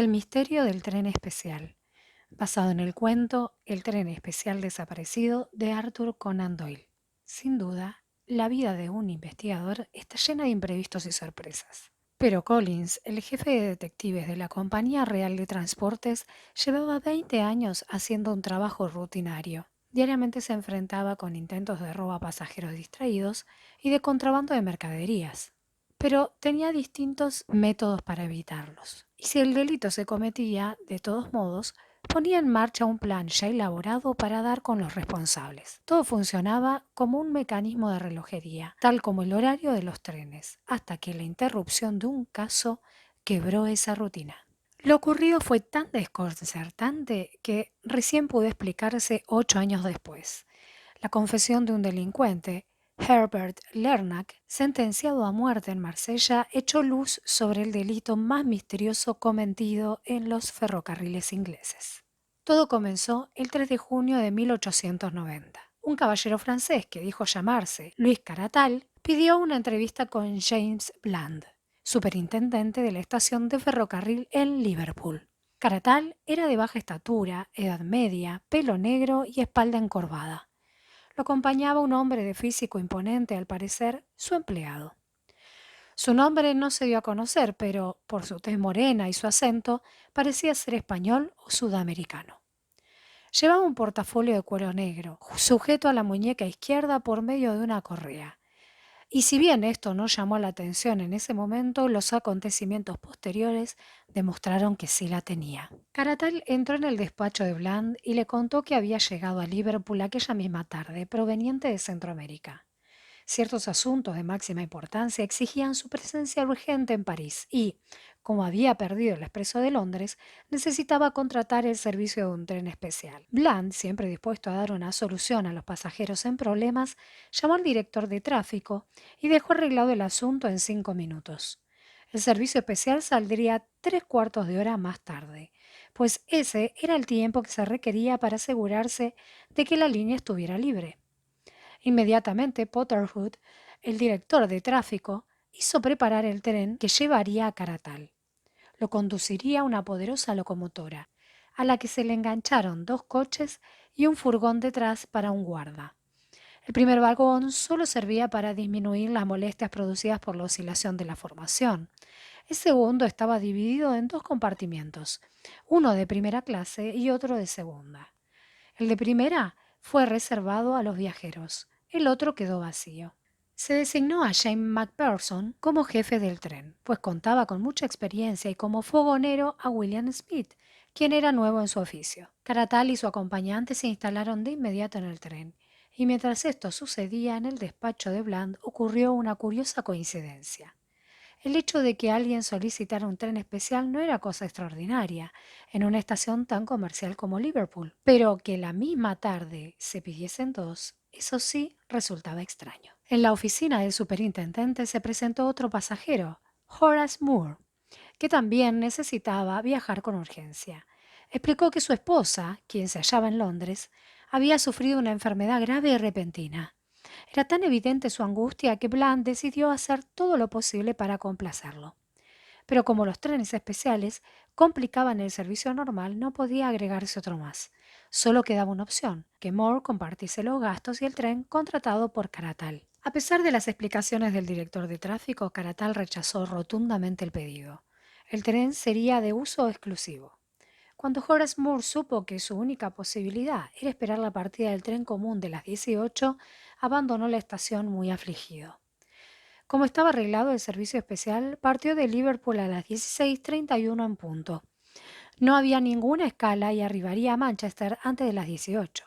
El misterio del tren especial, basado en el cuento El tren especial desaparecido de Arthur Conan Doyle. Sin duda, la vida de un investigador está llena de imprevistos y sorpresas. Pero Collins, el jefe de detectives de la Compañía Real de Transportes, llevaba 20 años haciendo un trabajo rutinario. Diariamente se enfrentaba con intentos de robo a pasajeros distraídos y de contrabando de mercaderías. Pero tenía distintos métodos para evitarlos. Y si el delito se cometía, de todos modos, ponía en marcha un plan ya elaborado para dar con los responsables. Todo funcionaba como un mecanismo de relojería, tal como el horario de los trenes, hasta que la interrupción de un caso quebró esa rutina. Lo ocurrido fue tan desconcertante que recién pudo explicarse 8 años después. La confesión de un delincuente, Herbert Lernack, sentenciado a muerte en Marsella, echó luz sobre el delito más misterioso cometido en los ferrocarriles ingleses. Todo comenzó el 3 de junio de 1890. Un caballero francés que dijo llamarse Luis Caratal pidió una entrevista con James Bland, superintendente de la estación de ferrocarril en Liverpool. Caratal era de baja estatura, edad media, pelo negro y espalda encorvada. Lo acompañaba un hombre de físico imponente, al parecer, su empleado. Su nombre no se dio a conocer, pero por su tez morena y su acento parecía ser español o sudamericano. Llevaba un portafolio de cuero negro, sujeto a la muñeca izquierda por medio de una correa. Y si bien esto no llamó la atención en ese momento, los acontecimientos posteriores demostraron que sí la tenía. Caratal entró en el despacho de Bland y le contó que había llegado a Liverpool aquella misma tarde, proveniente de Centroamérica. Ciertos asuntos de máxima importancia exigían su presencia urgente en París y, como había perdido el expreso de Londres, necesitaba contratar el servicio de un tren especial. Bland, siempre dispuesto a dar una solución a los pasajeros en problemas, llamó al director de tráfico y dejó arreglado el asunto en 5 minutos. El servicio especial saldría 3/4 de hora más tarde, pues ese era el tiempo que se requería para asegurarse de que la línea estuviera libre. Inmediatamente Potterhood, el director de tráfico, hizo preparar el tren que llevaría a Caratal. Lo conduciría una poderosa locomotora, a la que se le engancharon 2 coches y un furgón detrás para un guarda. El primer vagón solo servía para disminuir las molestias producidas por la oscilación de la formación. El segundo estaba dividido en 2 compartimientos, uno de primera clase y otro de segunda. El de primera fue reservado a los viajeros, el otro quedó vacío. Se designó a James McPherson como jefe del tren, pues contaba con mucha experiencia, y como fogonero a William Smith, quien era nuevo en su oficio. Caratal y su acompañante se instalaron de inmediato en el tren, y mientras esto sucedía en el despacho de Bland ocurrió una curiosa coincidencia. El hecho de que alguien solicitara un tren especial no era cosa extraordinaria en una estación tan comercial como Liverpool, pero que la misma tarde se pidiesen dos, eso sí resultaba extraño. En la oficina del superintendente se presentó otro pasajero, Horace Moore, que también necesitaba viajar con urgencia. Explicó que su esposa, quien se hallaba en Londres, había sufrido una enfermedad grave y repentina. Era tan evidente su angustia que Bland decidió hacer todo lo posible para complacerlo. Pero como los trenes especiales complicaban el servicio normal, no podía agregarse otro más. Solo quedaba una opción, que Moore compartiese los gastos y el tren contratado por Caratal. A pesar de las explicaciones del director de tráfico, Caratal rechazó rotundamente el pedido. El tren sería de uso exclusivo. Cuando Horace Moore supo que su única posibilidad era esperar la partida del tren común de las 18, abandonó la estación muy afligido. Como estaba arreglado el servicio especial, partió de Liverpool a las 16:31 en punto. No había ninguna escala y arribaría a Manchester antes de las 18.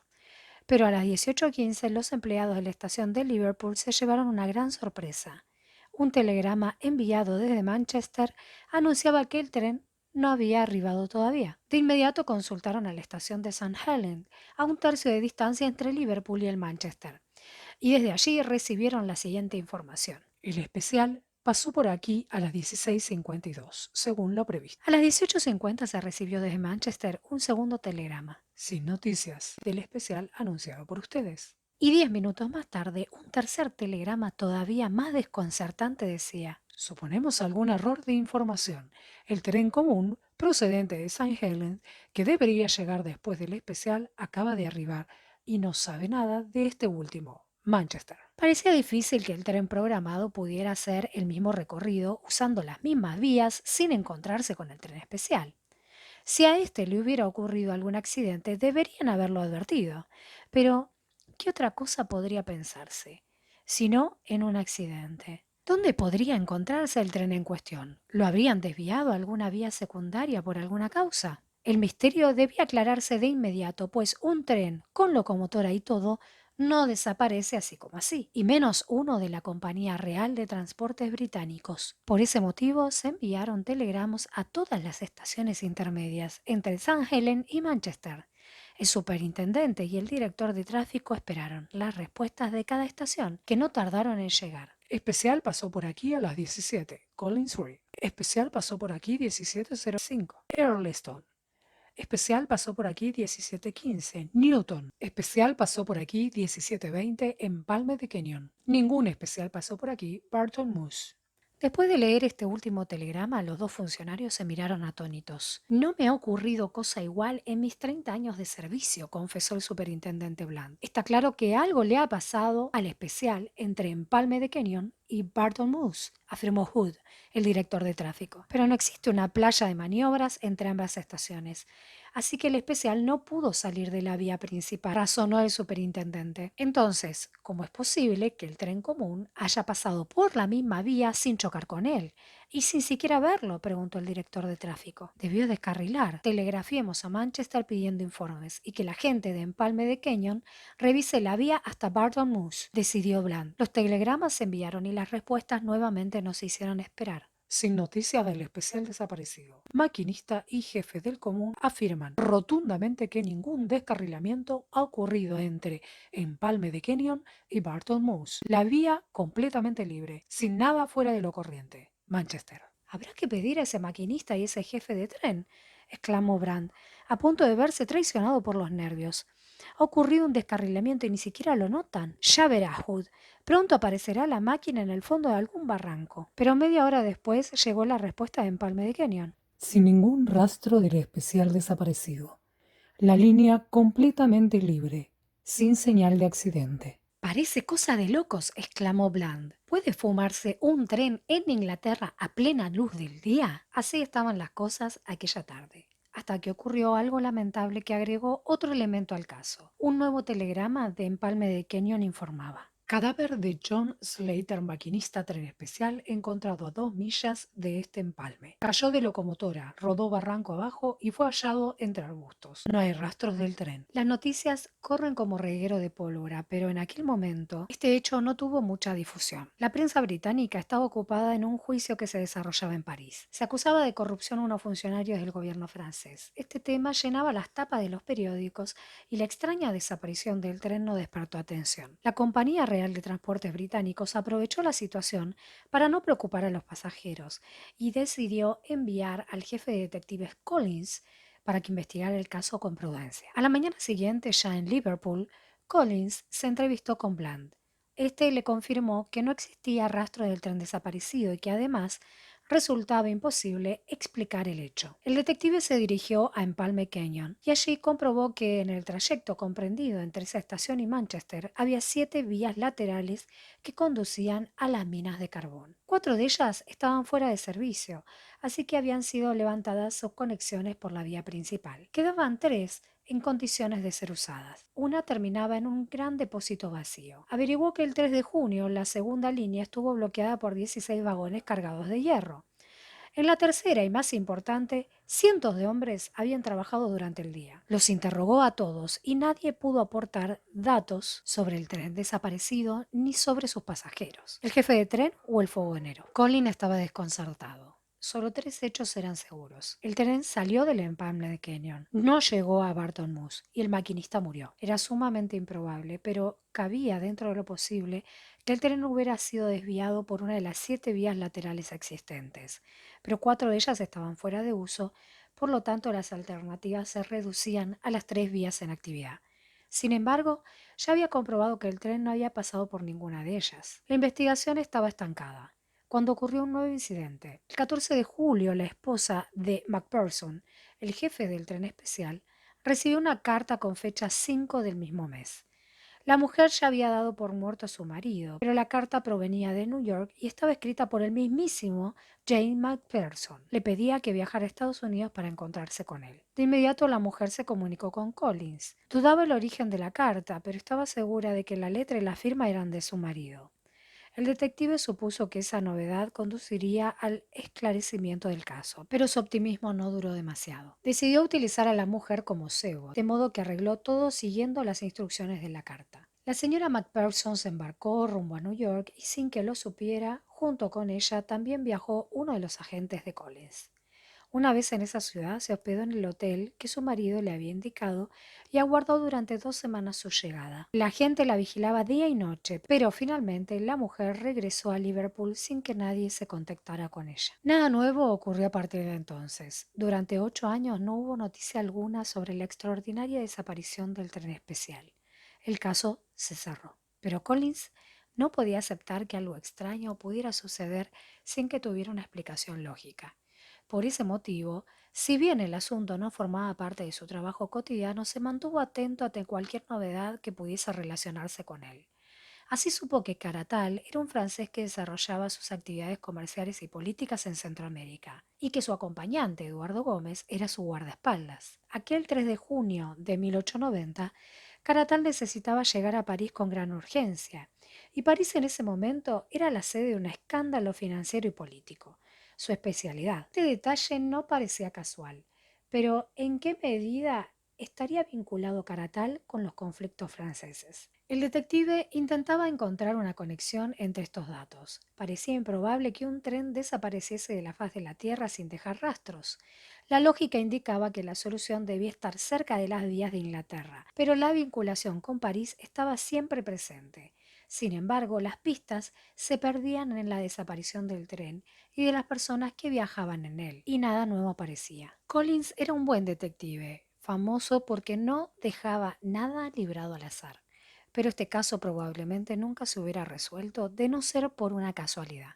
Pero a las 18:15 los empleados de la estación de Liverpool se llevaron una gran sorpresa. Un telegrama enviado desde Manchester anunciaba que el tren no había arribado todavía. De inmediato consultaron a la estación de St. Helens, a un tercio de distancia entre Liverpool y el Manchester, y desde allí recibieron la siguiente información. El especial pasó por aquí a las 16:52, según lo previsto. A las 18:50 se recibió desde Manchester un segundo telegrama, sin noticias del especial anunciado por ustedes. Y 10 minutos más tarde, un tercer telegrama todavía más desconcertante decía: suponemos algún error de información. El tren común procedente de St. Helens, que debería llegar después del especial, acaba de arribar y no sabe nada de este último, Manchester. Parecía difícil que el tren programado pudiera hacer el mismo recorrido usando las mismas vías sin encontrarse con el tren especial. Si a este le hubiera ocurrido algún accidente, deberían haberlo advertido. Pero, ¿qué otra cosa podría pensarse? Si no en un accidente. ¿Dónde podría encontrarse el tren en cuestión? ¿Lo habrían desviado a alguna vía secundaria por alguna causa? El misterio debía aclararse de inmediato, pues un tren, con locomotora y todo, no desaparece así como así, y menos uno de la Compañía Real de Transportes Británicos. Por ese motivo se enviaron telegramos a todas las estaciones intermedias entre St. Helens y Manchester. El superintendente y el director de tráfico esperaron las respuestas de cada estación, que no tardaron en llegar. Especial pasó por aquí a las 17, Collinsbury. Especial pasó por aquí 17:05, Earlston. Especial pasó por aquí 17:15, Newton. Especial pasó por aquí 17:20, Empalme de Kenyon. Ningún especial pasó por aquí, Barton Moose. Después de leer este último telegrama, los dos funcionarios se miraron atónitos. No me ha ocurrido cosa igual en mis 30 años de servicio, confesó el superintendente Bland. Está claro que algo le ha pasado al especial entre Empalme de Kenyon y Barton Moose, afirmó Hood, el director de tráfico. Pero no existe una playa de maniobras entre ambas estaciones, así que el especial no pudo salir de la vía principal, razonó el superintendente. Entonces, ¿cómo es posible que el tren común haya pasado por la misma vía sin chocar con él? Y sin siquiera verlo, preguntó el director de tráfico. Debió descarrilar. Telegrafiemos a Manchester pidiendo informes y que la gente de Empalme de Kenyon revise la vía hasta Barton Moose, decidió Bland. Los telegramas se enviaron y las respuestas nuevamente no se hicieron esperar. Sin noticias del especial desaparecido. Maquinista y jefe del común afirman rotundamente que ningún descarrilamiento ha ocurrido entre Empalme de Kenyon y Barton Moose. La vía completamente libre, sin nada fuera de lo corriente. Manchester. Habrá que pedir a ese maquinista y ese jefe de tren, exclamó Brand, a punto de verse traicionado por los nervios. Ha ocurrido un descarrilamiento y ni siquiera lo notan. Ya verá, Hood. Pronto aparecerá la máquina en el fondo de algún barranco. Pero media hora después llegó la respuesta de Empalme de Kenyon. Sin ningún rastro del especial desaparecido. La línea completamente libre, sin señal de accidente. Parece cosa de locos, exclamó Bland. ¿Puede fumarse un tren en Inglaterra a plena luz del día? Así estaban las cosas aquella tarde, hasta que ocurrió algo lamentable que agregó otro elemento al caso. Un nuevo telegrama de Empalme de Kenyon informaba. Cadáver de John Slater, maquinista tren especial, encontrado a 2 millas de este empalme. Cayó de locomotora, rodó barranco abajo y fue hallado entre arbustos. No hay rastros del tren. Las noticias corren como reguero de pólvora, pero en aquel momento este hecho no tuvo mucha difusión. La prensa británica estaba ocupada en un juicio que se desarrollaba en París. Se acusaba de corrupción a unos funcionarios del gobierno francés. Este tema llenaba las tapas de los periódicos y la extraña desaparición del tren no despertó atención. La Compañía Real de Transportes Británicos aprovechó la situación para no preocupar a los pasajeros y decidió enviar al jefe de detectives Collins para que investigara el caso con prudencia. A la mañana siguiente, ya en Liverpool, Collins se entrevistó con Bland. Este le confirmó que no existía rastro del tren desaparecido y que además resultaba imposible explicar el hecho. El detective se dirigió a Empalme Kenyon y allí comprobó que en el trayecto comprendido entre esa estación y Manchester había 7 vías laterales que conducían a las minas de carbón. 4 de ellas estaban fuera de servicio, así que habían sido levantadas sus conexiones por la vía principal. Quedaban 3 en condiciones de ser usadas. Una terminaba en un gran depósito vacío. Averiguó que el 3 de junio la segunda línea estuvo bloqueada por 16 vagones cargados de hierro. En la tercera y más importante, cientos de hombres habían trabajado durante el día. Los interrogó a todos y nadie pudo aportar datos sobre el tren desaparecido ni sobre sus pasajeros. ¿El jefe de tren o el fogonero? Colin estaba desconcertado. Solo 3 hechos eran seguros. El tren salió del empalme de Kenyon, no llegó a Barton Moose y el maquinista murió. Era sumamente improbable, pero cabía dentro de lo posible que el tren hubiera sido desviado por una de las 7 vías laterales existentes, pero 4 de ellas estaban fuera de uso, por lo tanto las alternativas se reducían a las 3 vías en actividad. Sin embargo, ya había comprobado que el tren no había pasado por ninguna de ellas. La investigación estaba estancada. cuando ocurrió un nuevo incidente. El 14 de julio, la esposa de McPherson, el jefe del tren especial, recibió una carta con fecha 5 del mismo mes. La mujer ya había dado por muerto a su marido, pero la carta provenía de New York y estaba escrita por el mismísimo Jane McPherson. Le pedía que viajara a Estados Unidos para encontrarse con él. De inmediato la mujer se comunicó con Collins. Dudaba el origen de la carta, pero estaba segura de que la letra y la firma eran de su marido. El detective supuso que esa novedad conduciría al esclarecimiento del caso, pero su optimismo no duró demasiado. Decidió utilizar a la mujer como cebo, de modo que arregló todo siguiendo las instrucciones de la carta. La señora McPherson se embarcó rumbo a New York y sin que lo supiera, junto con ella también viajó uno de los agentes de Collins. Una vez en esa ciudad se hospedó en el hotel que su marido le había indicado y aguardó durante 2 semanas su llegada. La gente la vigilaba día y noche, pero finalmente la mujer regresó a Liverpool sin que nadie se contactara con ella. Nada nuevo ocurrió a partir de entonces. Durante 8 años no hubo noticia alguna sobre la extraordinaria desaparición del tren especial. El caso se cerró, pero Collins no podía aceptar que algo extraño pudiera suceder sin que tuviera una explicación lógica. Por ese motivo, si bien el asunto no formaba parte de su trabajo cotidiano, se mantuvo atento ante cualquier novedad que pudiese relacionarse con él. Así supo que Caratal era un francés que desarrollaba sus actividades comerciales y políticas en Centroamérica, y que su acompañante, Eduardo Gómez, era su guardaespaldas. Aquel 3 de junio de 1890, Caratal necesitaba llegar a París con gran urgencia, y París en ese momento era la sede de un escándalo financiero y político, su especialidad. Este detalle no parecía casual, pero ¿en qué medida estaría vinculado Caratal con los conflictos franceses? El detective intentaba encontrar una conexión entre estos datos. Parecía improbable que un tren desapareciese de la faz de la Tierra sin dejar rastros. La lógica indicaba que la solución debía estar cerca de las vías de Inglaterra, pero la vinculación con París estaba siempre presente. Sin embargo, las pistas se perdían en la desaparición del tren y de las personas que viajaban en él, y nada nuevo aparecía. Collins era un buen detective, famoso porque no dejaba nada librado al azar. Pero este caso probablemente nunca se hubiera resuelto de no ser por una casualidad.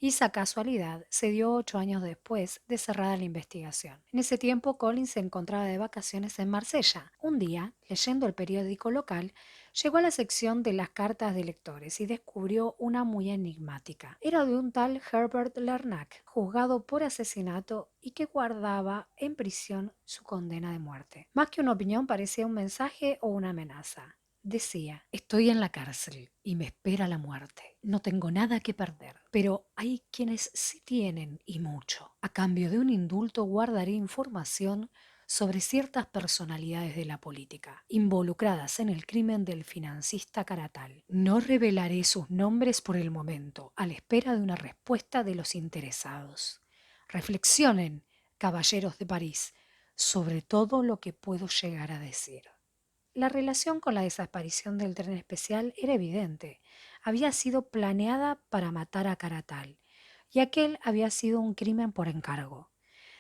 Y esa casualidad se dio 8 años después de cerrada la investigación. En ese tiempo Collins se encontraba de vacaciones en Marsella. Un día, leyendo el periódico local, llegó a la sección de las cartas de lectores y descubrió una muy enigmática. Era de un tal Herbert Lernac, juzgado por asesinato y que guardaba en prisión su condena de muerte. Más que una opinión parecía un mensaje o una amenaza. Decía, estoy en la cárcel y me espera la muerte. No tengo nada que perder, pero hay quienes sí tienen y mucho. A cambio de un indulto guardaré información sobre ciertas personalidades de la política, involucradas en el crimen del financista Caratal. No revelaré sus nombres por el momento, a la espera de una respuesta de los interesados. Reflexionen, caballeros de París, sobre todo lo que puedo llegar a decir. La relación con la desaparición del tren especial era evidente. Había sido planeada para matar a Caratal, y aquel había sido un crimen por encargo.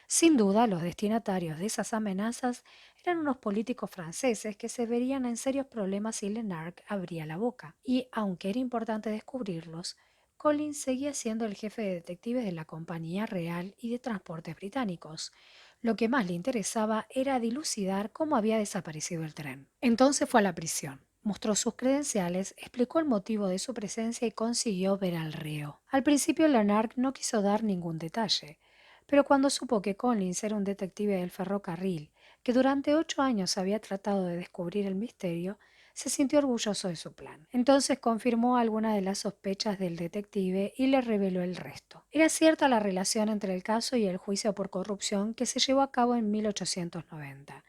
Sin duda, los destinatarios de esas amenazas eran unos políticos franceses que se verían en serios problemas si Lenark abría la boca. Y, aunque era importante descubrirlos, Collins seguía siendo el jefe de detectives de la Compañía Real y de Transportes Británicos. Lo que más le interesaba era dilucidar cómo había desaparecido el tren. Entonces fue a la prisión. Mostró sus credenciales, explicó el motivo de su presencia y consiguió ver al reo. Al principio Leonard no quiso dar ningún detalle, pero cuando supo que Collins era un detective del ferrocarril, que durante 8 años había tratado de descubrir el misterio, se sintió orgulloso de su plan. Entonces confirmó algunas de las sospechas del detective y le reveló el resto. Era cierta la relación entre el caso y el juicio por corrupción que se llevó a cabo en 1890.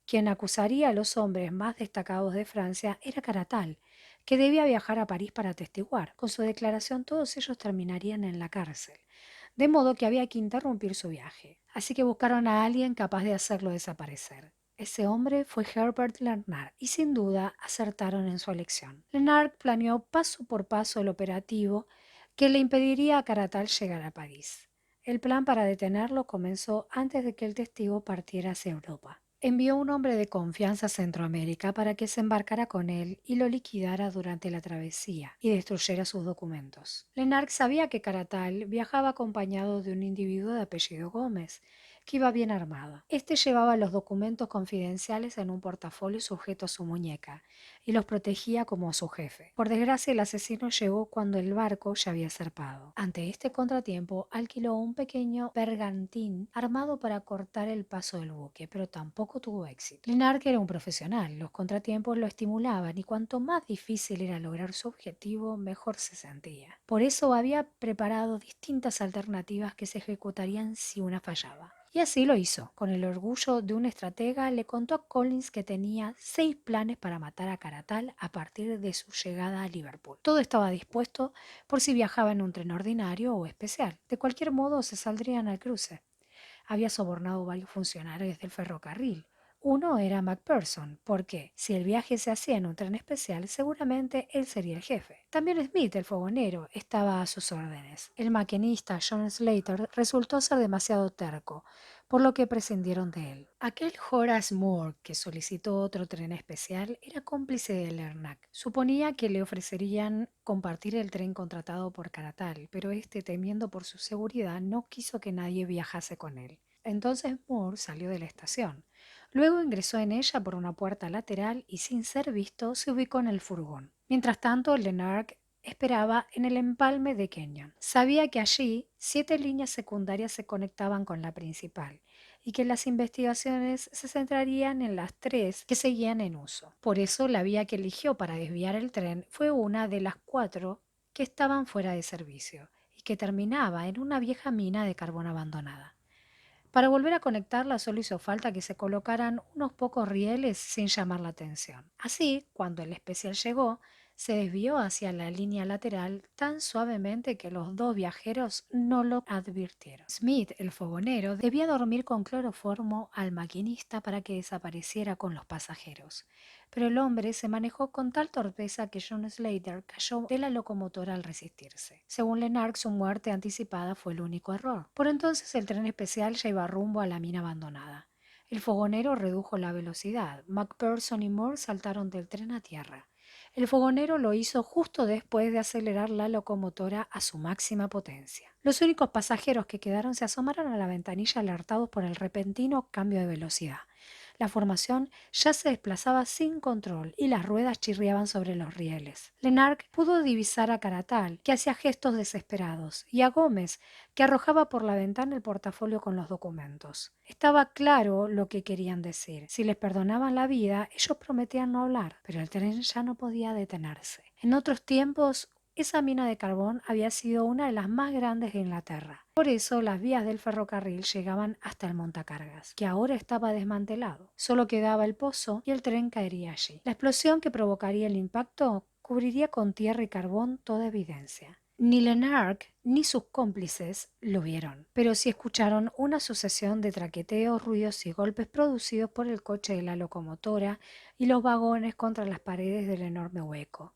Quien acusaría a los hombres más destacados de Francia era Caratal, que debía viajar a París para atestiguar. Con su declaración todos ellos terminarían en la cárcel, de modo que había que interrumpir su viaje. Así que buscaron a alguien capaz de hacerlo desaparecer. Ese hombre fue Herbert Lennart y sin duda acertaron en su elección. Lennart planeó paso por paso el operativo que le impediría a Caratal llegar a París. El plan para detenerlo comenzó antes de que el testigo partiera hacia Europa. envió un hombre de confianza a Centroamérica para que se embarcara con él y lo liquidara durante la travesía y destruyera sus documentos. Lenark sabía que Caratal viajaba acompañado de un individuo de apellido Gómez, que iba bien armado. Este llevaba los documentos confidenciales en un portafolio sujeto a su muñeca y los protegía como a su jefe. Por desgracia, el asesino llegó cuando el barco ya había zarpado. Ante este contratiempo, alquiló un pequeño bergantín armado para cortar el paso del buque, pero tampoco tuvo éxito. Lenark era un profesional, los contratiempos lo estimulaban y cuanto más difícil era lograr su objetivo, mejor se sentía. Por eso había preparado distintas alternativas que se ejecutarían si una fallaba. Y así lo hizo. Con el orgullo de un estratega, le contó a Collins que tenía 6 planes para matar a Caratal a partir de su llegada a Liverpool. Todo estaba dispuesto por si viajaba en un tren ordinario o especial. De cualquier modo, se saldrían al cruce. Había sobornado varios funcionarios del ferrocarril. Uno era Macpherson, porque si el viaje se hacía en un tren especial, seguramente él sería el jefe. También Smith, el fogonero, estaba a sus órdenes. El maquinista John Slater resultó ser demasiado terco, por lo que prescindieron de él. Aquel Horace Moore, que solicitó otro tren especial, era cómplice de Lernac. Suponía que le ofrecerían compartir el tren contratado por Caratal, pero este, temiendo por su seguridad, no quiso que nadie viajase con él. Entonces Moore salió de la estación. Luego ingresó en ella por una puerta lateral y sin ser visto se ubicó en el furgón. Mientras tanto, Lenark esperaba en el empalme de Kenyon. Sabía que allí 7 líneas secundarias se conectaban con la principal y que las investigaciones se centrarían en las 3 que seguían en uso. Por eso la vía que eligió para desviar el tren fue una de las 4 que estaban fuera de servicio y que terminaba en una vieja mina de carbón abandonada. Para volver a conectarla solo hizo falta que se colocaran unos pocos rieles sin llamar la atención. Así, cuando el especial llegó, se desvió hacia la línea lateral tan suavemente que los 2 viajeros no lo advirtieron. Smith, el fogonero, debía dormir con cloroformo al maquinista para que desapareciera con los pasajeros. Pero el hombre se manejó con tal torpeza que John Slater cayó de la locomotora al resistirse. Según Lenark, su muerte anticipada fue el único error. Por entonces el tren especial ya iba rumbo a la mina abandonada. El fogonero redujo la velocidad. Macpherson y Moore saltaron del tren a tierra. El fogonero lo hizo justo después de acelerar la locomotora a su máxima potencia. Los únicos pasajeros que quedaron se asomaron a la ventanilla alertados por el repentino cambio de velocidad. La formación ya se desplazaba sin control y las ruedas chirriaban sobre los rieles. Lenark pudo divisar a Caratal, que hacía gestos desesperados, y a Gómez, que arrojaba por la ventana el portafolio con los documentos. Estaba claro lo que querían decir. Si les perdonaban la vida, ellos prometían no hablar, pero el tren ya no podía detenerse. En otros tiempos, esa mina de carbón había sido una de las más grandes de Inglaterra. Por eso las vías del ferrocarril llegaban hasta el montacargas, que ahora estaba desmantelado. Solo quedaba el pozo y el tren caería allí. La explosión que provocaría el impacto cubriría con tierra y carbón toda evidencia. Ni Lenark ni sus cómplices lo vieron, pero sí escucharon una sucesión de traqueteos, ruidos y golpes producidos por el coche de la locomotora y los vagones contra las paredes del enorme hueco.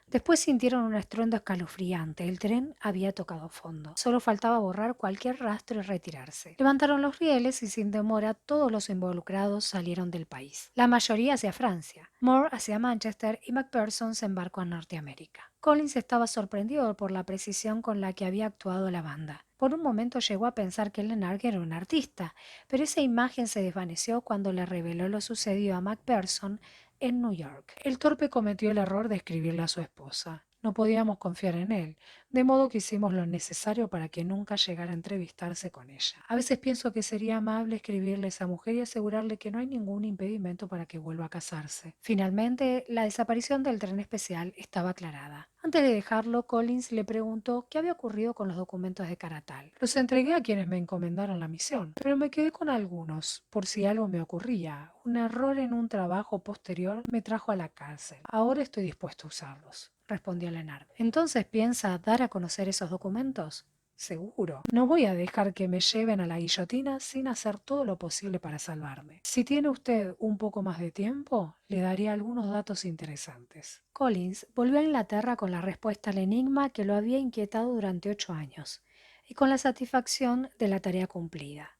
Después sintieron un estruendo escalofriante. El tren había tocado fondo. Solo faltaba borrar cualquier rastro y retirarse. Levantaron los rieles y sin demora todos los involucrados salieron del país. La mayoría hacia Francia, Moore hacia Manchester y Macpherson se embarcó a Norteamérica. Collins estaba sorprendido por la precisión con la que había actuado la banda. Por un momento llegó a pensar que Lenark era un artista, pero esa imagen se desvaneció cuando le reveló lo sucedido a Macpherson en New York. El torpe cometió el error de escribirle a su esposa. No podíamos confiar en él, de modo que hicimos lo necesario para que nunca llegara a entrevistarse con ella. A veces pienso que sería amable escribirle a esa mujer y asegurarle que no hay ningún impedimento para que vuelva a casarse. Finalmente, la desaparición del tren especial estaba aclarada. Antes de dejarlo, Collins le preguntó qué había ocurrido con los documentos de Caratal. Los entregué a quienes me encomendaron la misión, pero me quedé con algunos, por si algo me ocurría. Un error en un trabajo posterior me trajo a la cárcel. Ahora estoy dispuesto a usarlos, respondió Leonard. ¿Entonces piensa dar a conocer esos documentos? Seguro. No voy a dejar que me lleven a la guillotina sin hacer todo lo posible para salvarme. Si tiene usted un poco más de tiempo, le daré algunos datos interesantes. Collins volvió a Inglaterra con la respuesta al enigma que lo había inquietado durante 8 años y con la satisfacción de la tarea cumplida.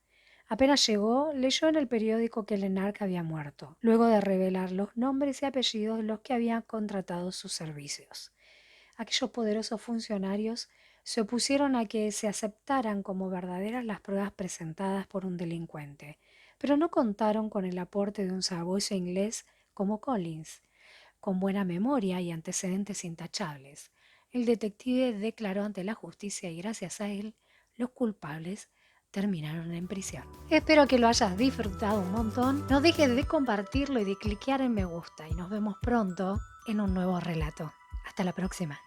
Apenas llegó, leyó en el periódico que Lenark había muerto, luego de revelar los nombres y apellidos de los que habían contratado sus servicios. Aquellos poderosos funcionarios se opusieron a que se aceptaran como verdaderas las pruebas presentadas por un delincuente, pero no contaron con el aporte de un sabueso inglés como Collins, con buena memoria y antecedentes intachables. El detective declaró ante la justicia y gracias a él, los culpables terminaron en prisión. Espero que lo hayas disfrutado un montón. No dejes de compartirlo y de cliquear en me gusta y nos vemos pronto en un nuevo relato. Hasta la próxima.